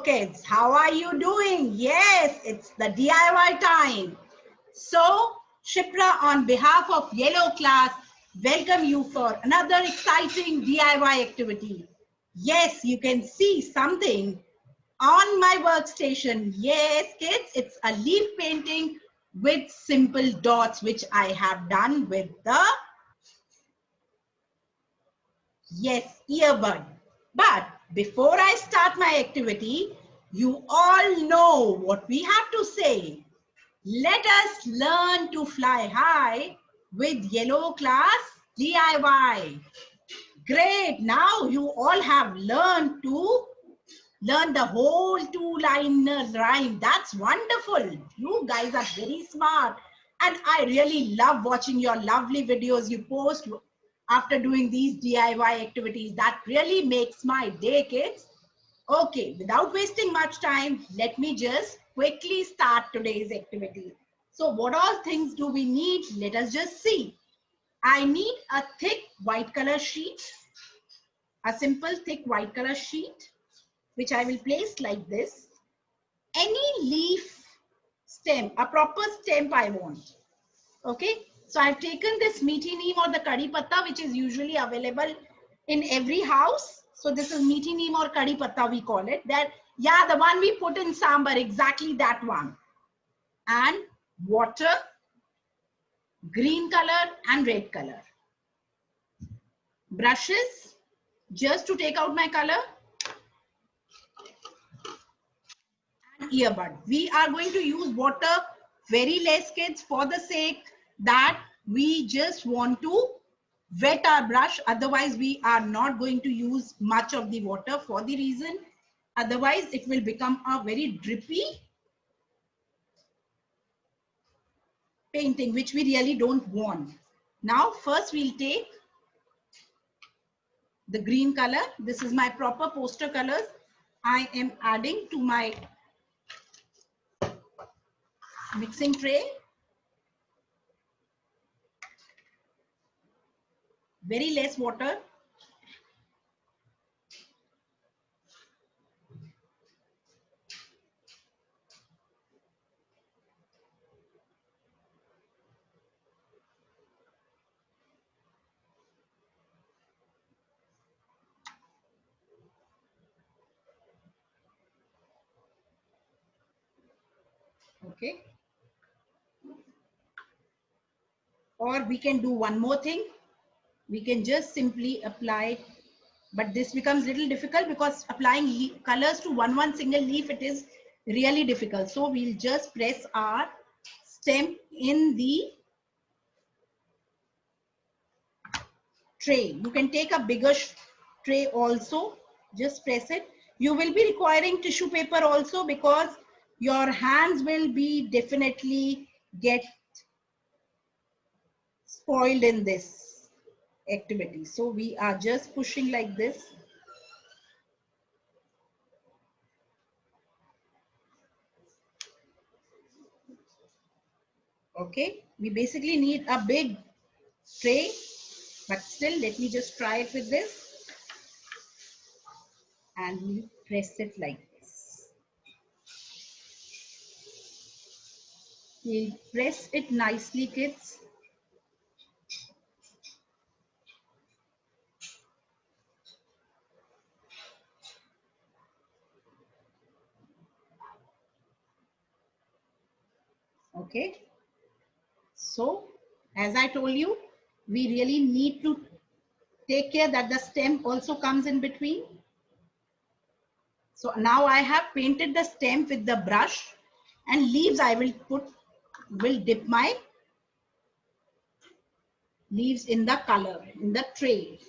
kids, how are you doing? Yes, it's the DIY time. So, Shipra, on behalf of Yellow Class, welcome you for another exciting DIY activity. Yes, you can see something on my workstation. Yes, kids, it's a leaf painting with simple dots, which I have done with the, yes, earbud. But before I start my activity, you all know what we have to say. Let us learn to fly high with Yellow Class DIY. Great, now you all have learned to learn the whole two-liner rhyme. That's wonderful. You guys are very smart. And I really love watching your lovely videos you post after doing these DIY activities. That really makes my day, kids. Okay, without wasting much time, let me just quickly start today's activity. So what all things do we need? Let us just see. I need a thick white color sheet, a simple thick white color sheet, which I will place like this. Any leaf stem, a proper stem I want. Okay, so I've taken this meaty neem or the kadi patta, which is usually available in every house. So this is meaty neem or kadi patta, we call it. That, yeah, the one we put in sambar, exactly that one. And water, green color and red color. Brushes, just to take out my color. And earbud. We are going to use water very less, kids, for the sake that we just want to wet our brush. Otherwise, we are not going to use much of the water for the reason. Otherwise, it will become a very drippy painting, which we really don't want. Now, first we'll take the green color. This is my proper poster colors. I am adding to my mixing tray. Very less water. Okay. Or we can do one more thing. We can just simply apply, but this becomes a little difficult because applying colors to one single leaf, it is really difficult. So we'll just press our stem in the tray. You can take a bigger tray also, just press it. You will be requiring tissue paper also because your hands will be definitely get spoiled in this activity. So we are just pushing like this. Okay, we basically need a big tray, but still let me just try it with this and we press it like this. We press it nicely, kids. Okay, so as I told you, we really need to take care that the stem also comes in between. So now I have painted the stem with the brush, and leaves I will dip my leaves in the color in the tray.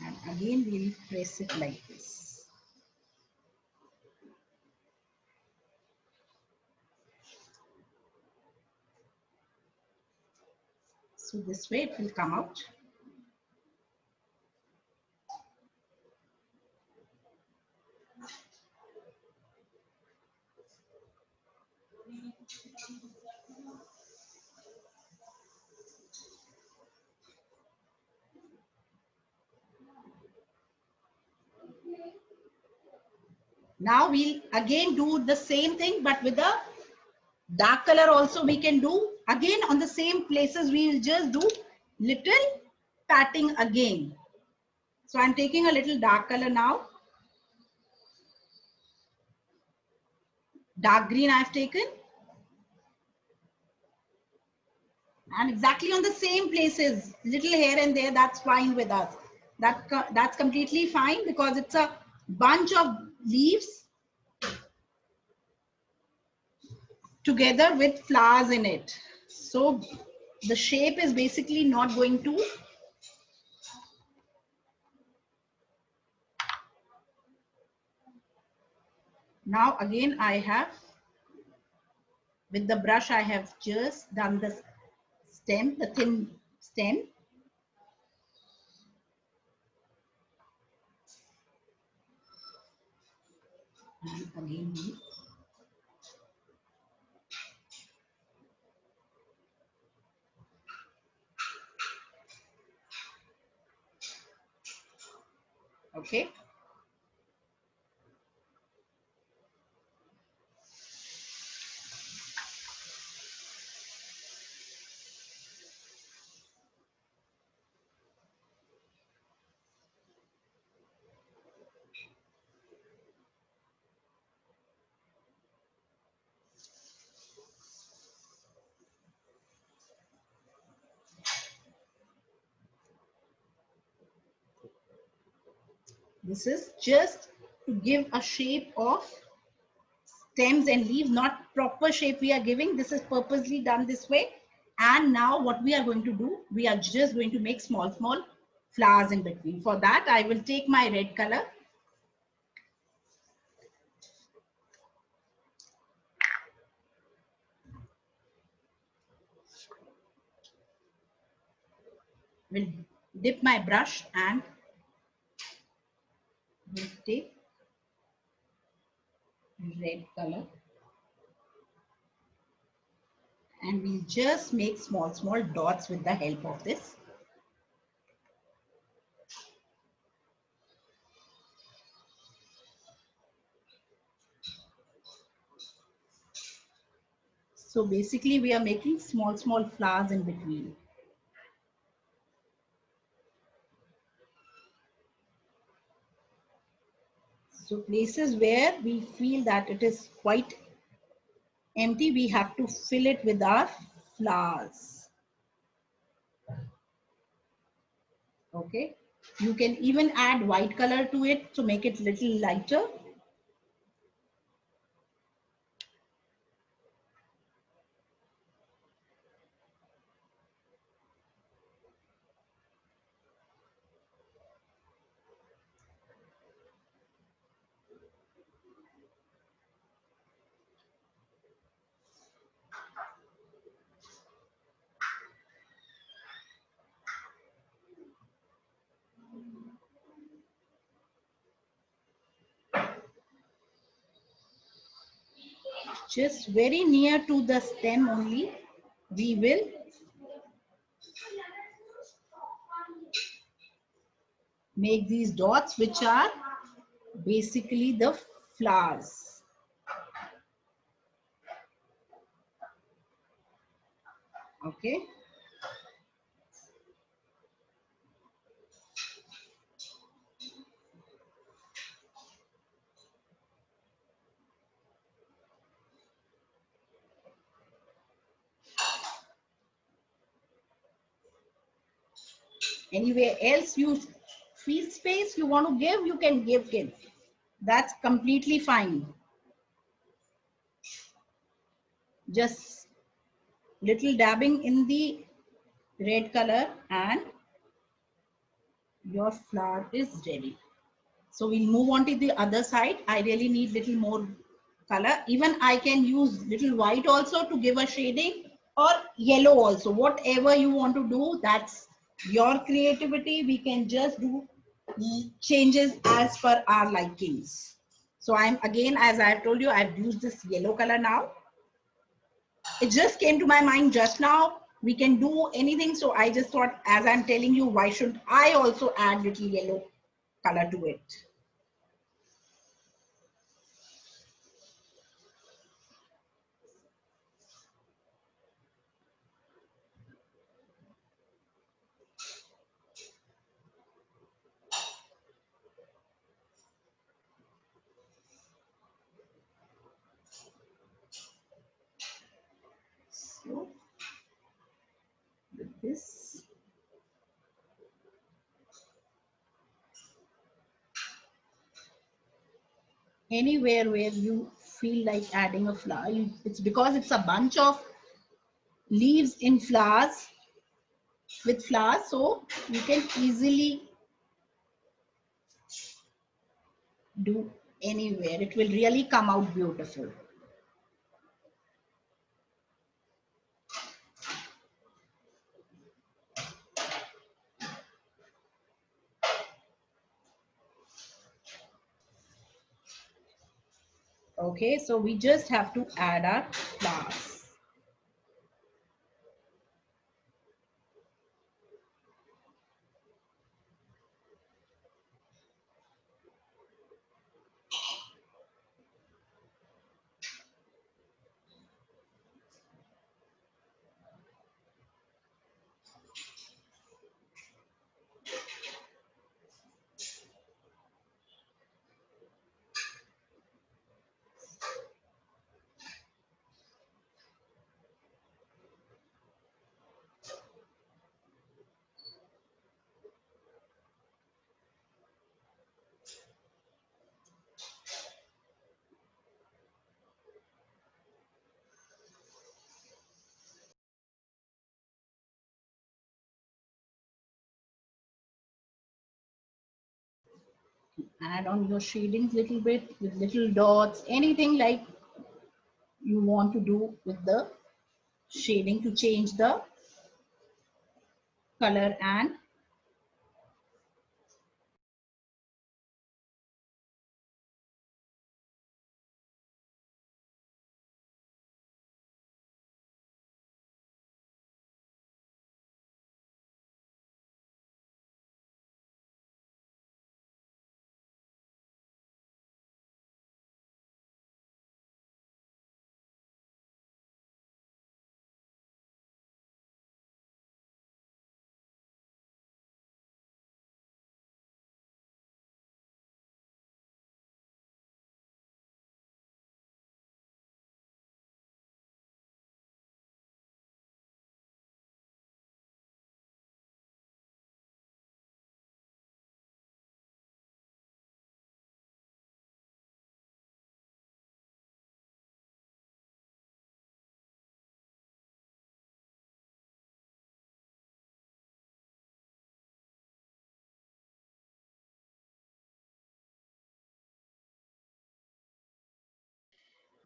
And again we'll press it like this. So this way it will come out. Now we'll again do the same thing, but with a dark color also we can do. Again on the same places, we will just do little patting again. So I'm taking a little dark color now. Dark green I've taken. And exactly on the same places, little here and there, that's fine with us. That's completely fine because it's a bunch of leaves together with flowers in it. So the shape is basically not going to. Now again I have, with the brush I have just done the stem, the thin stem. And again okay. This is just to give a shape of stems and leaves, not proper shape we are giving. This is purposely done this way. And now what we are going to do, we are just going to make small flowers in between. For that I will take my red color. Will dip my brush and will take red color, and we'll just make small dots with the help of this. So basically we are making small flowers in between. So places where we feel that it is quite empty, we have to fill it with our flowers. Okay. You can even add white color to it to make it little lighter. Just very near to the stem only, we will make these dots, which are basically the flowers. Okay. Anywhere else you feel space you want to give, you can give kids. That's completely fine. Just little dabbing in the red color and your flower is ready. So we'll move on to the other side. I really need little more color. Even I can use little white also to give a shading, or yellow also. Whatever you want to do, that's your creativity. We can just do changes as per our likings. So I'm again, as I've told you, I've used this yellow color now. It just came to my mind just now. We can do anything. So I just thought, as I'm telling you, why should I also add little yellow color to it? Anywhere where you feel like adding a flower. It's because it's a bunch of leaves in flowers with flowers, so you can easily do anywhere. It will really come out beautiful. Okay, so we just have to add our flowers. Add on your shadings little bit with little dots, anything like you want to do with the shading to change the color. And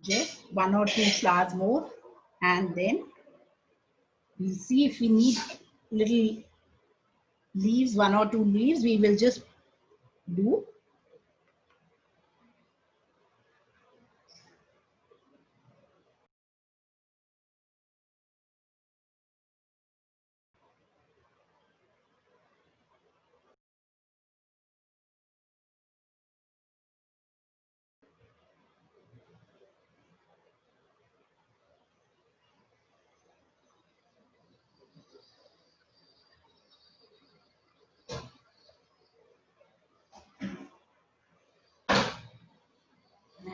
just one or two flowers more, and then we'll see if we need little leaves, one or two leaves, we will just do.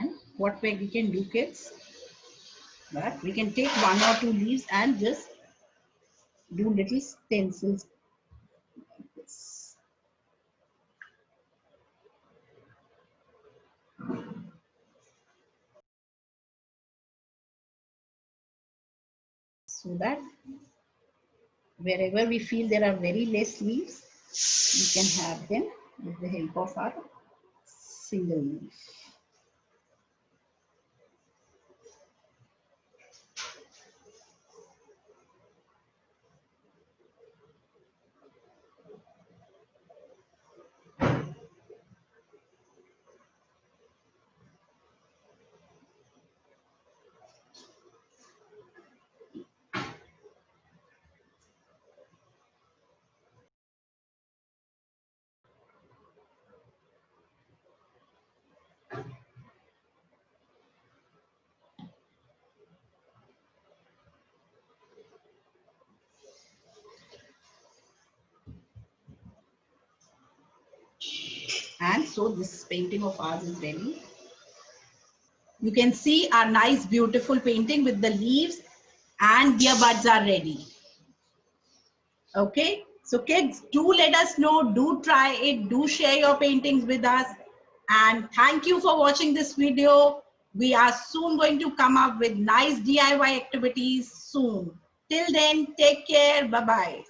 And what way we can do, kids, but we can take one or two leaves and just do little stencils like this. So that wherever we feel there are very less leaves, we can have them with the help of our single leaf. And so this painting of ours is ready. You can see our nice beautiful painting with the leaves and earbuds are ready. Okay, so kids, do let us know, do try it, do share your paintings with us. And thank you for watching this video. We are soon going to come up with nice DIY activities soon. Till then, take care. Bye-bye.